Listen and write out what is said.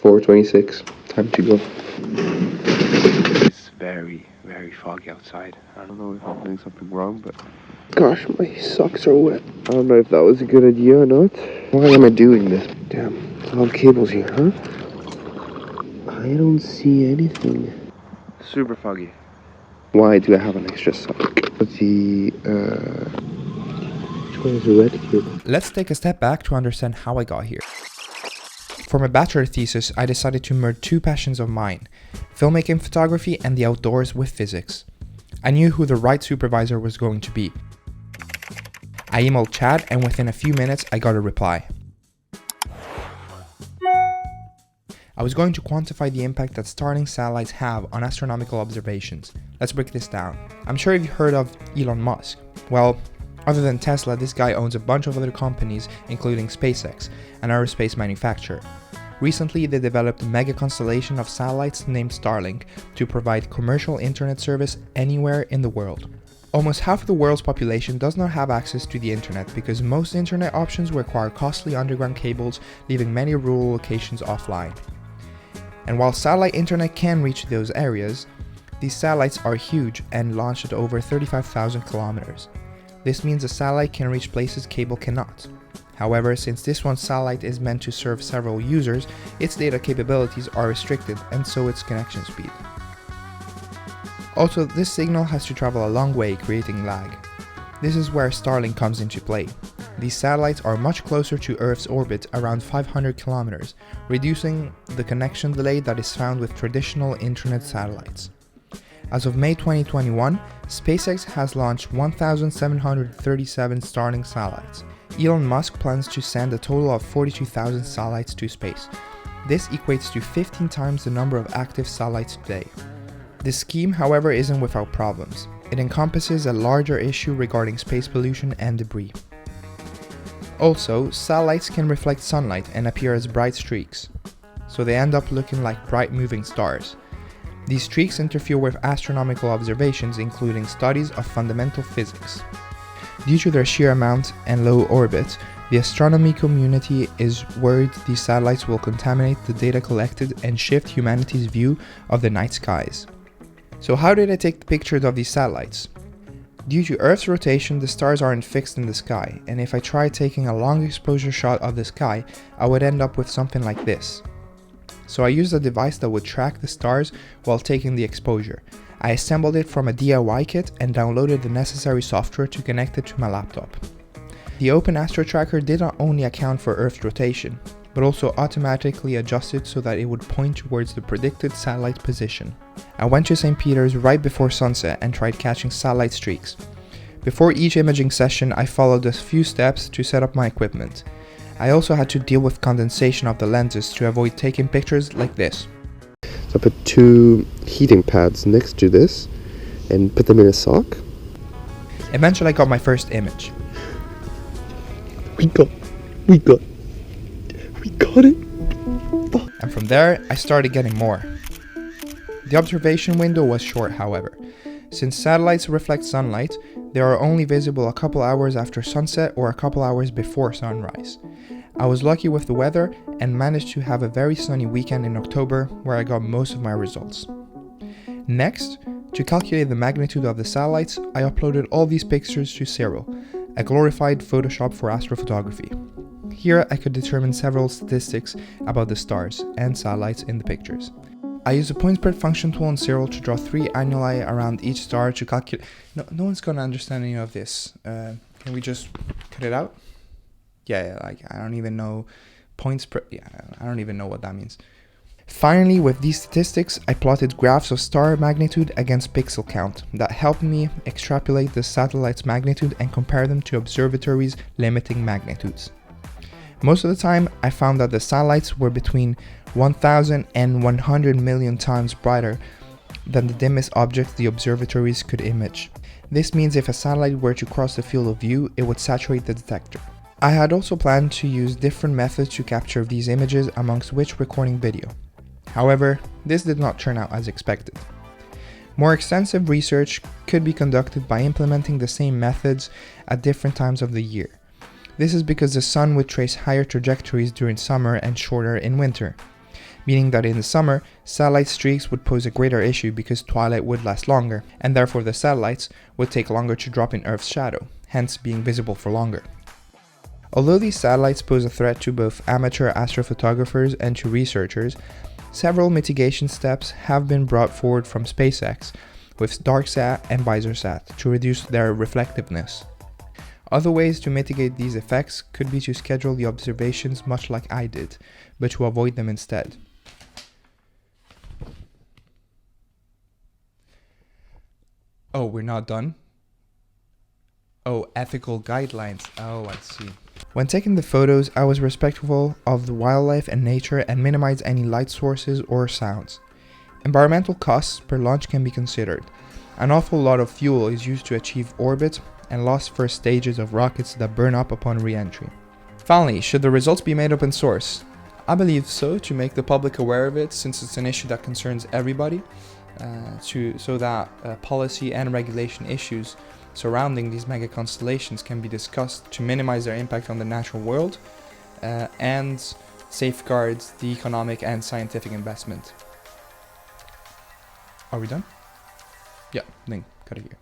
4:26. Time to go. It's very, very foggy outside. I don't know if I'm doing something wrong, but... Gosh, my socks are wet. I don't know if that was a good idea or not. Why am I doing this? Damn, a lot of cables here, huh? I don't see anything. Super foggy. Why do I have an extra sock? Which one is the red cable? Let's take a step back to understand how I got here. For my bachelor thesis, I decided to merge two passions of mine, filmmaking photography and the outdoors with physics. I knew who the right supervisor was going to be. I emailed Chad and within a few minutes I got a reply. I was going to quantify the impact that Starlink satellites have on astronomical observations. Let's break this down. I'm sure you've heard of Elon Musk. Well, other than Tesla, this guy owns a bunch of other companies, including SpaceX, an aerospace manufacturer. Recently, they developed a mega constellation of satellites named Starlink to provide commercial internet service anywhere in the world. Almost half of the world's population does not have access to the internet because most internet options require costly underground cables, leaving many rural locations offline. And while satellite internet can reach those areas, these satellites are huge and launched at over 35,000 kilometers. This means a satellite can reach places cable cannot. However, since this one satellite is meant to serve several users, its data capabilities are restricted and so its connection speed. Also, this signal has to travel a long way, creating lag. This is where Starlink comes into play. These satellites are much closer to Earth's orbit, around 500 kilometers, reducing the connection delay that is found with traditional internet satellites. As of May 2021, SpaceX has launched 1,737 Starlink satellites. Elon Musk plans to send a total of 42,000 satellites to space. This equates to 15 times the number of active satellites today. This scheme, however, isn't without problems. It encompasses a larger issue regarding space pollution and debris. Also, satellites can reflect sunlight and appear as bright streaks, so they end up looking like bright moving stars. These streaks interfere with astronomical observations, including studies of fundamental physics. Due to their sheer amount and low orbit, the astronomy community is worried these satellites will contaminate the data collected and shift humanity's view of the night skies. So how did I take the pictures of these satellites? Due to Earth's rotation, the stars aren't fixed in the sky, and if I tried taking a long exposure shot of the sky, I would end up with something like this. So I used a device that would track the stars while taking the exposure. I assembled it from a DIY kit and downloaded the necessary software to connect it to my laptop. The Open Astro Tracker did not only account for Earth's rotation, but also automatically adjusted so that it would point towards the predicted satellite position. I went to St. Peter's right before sunset and tried catching satellite streaks. Before each imaging session, I followed a few steps to set up my equipment. I also had to deal with condensation of the lenses to avoid taking pictures like this. So I put two heating pads next to this and put them in a sock. Eventually I got my first image. We got it. Fuck. And from there, I started getting more. The observation window was short, however. Since satellites reflect sunlight, they are only visible a couple hours after sunset or a couple hours before sunrise. I was lucky with the weather and managed to have a very sunny weekend in October where I got most of my results. Next, to calculate the magnitude of the satellites, I uploaded all these pictures to SiriL, a glorified Photoshop for astrophotography. Here I could determine several statistics about the stars and satellites in the pictures. I used a point spread function tool in SiriL to draw 3 annuli around each star to calculate... No one's gonna understand any of this. Can we just cut it out? Yeah, like I don't even know point spread. Yeah, I don't even know what that means. Finally, with these statistics, I plotted graphs of star magnitude against pixel count that helped me extrapolate the satellite's magnitude and compare them to observatories' limiting magnitudes. Most of the time, I found that the satellites were between 1,000 and 100 million times brighter than the dimmest objects the observatories could image. This means if a satellite were to cross the field of view, it would saturate the detector. I had also planned to use different methods to capture these images, amongst which recording video. However, this did not turn out as expected. More extensive research could be conducted by implementing the same methods at different times of the year. This is because the sun would trace higher trajectories during summer and shorter in winter. meaning that in the summer, satellite streaks would pose a greater issue because twilight would last longer, and therefore the satellites would take longer to drop in Earth's shadow, hence being visible for longer. Although these satellites pose a threat to both amateur astrophotographers and to researchers, several mitigation steps have been brought forward from SpaceX with DarkSat and VisorSat to reduce their reflectiveness. Other ways to mitigate these effects could be to schedule the observations much like I did, but to avoid them instead. Oh, we're not done? Oh, ethical guidelines. Oh, I see. When taking the photos, I was respectful of the wildlife and nature and minimized any light sources or sounds. Environmental costs per launch can be considered. An awful lot of fuel is used to achieve orbit and lost first stages of rockets that burn up upon re-entry. Finally, should the results be made open source? I believe so, to make the public aware of it, since it's an issue that concerns everybody, so that policy and regulation issues surrounding these mega constellations can be discussed to minimize their impact on the natural world and safeguard the economic and scientific investment. Are we done? Yeah, then cut it here.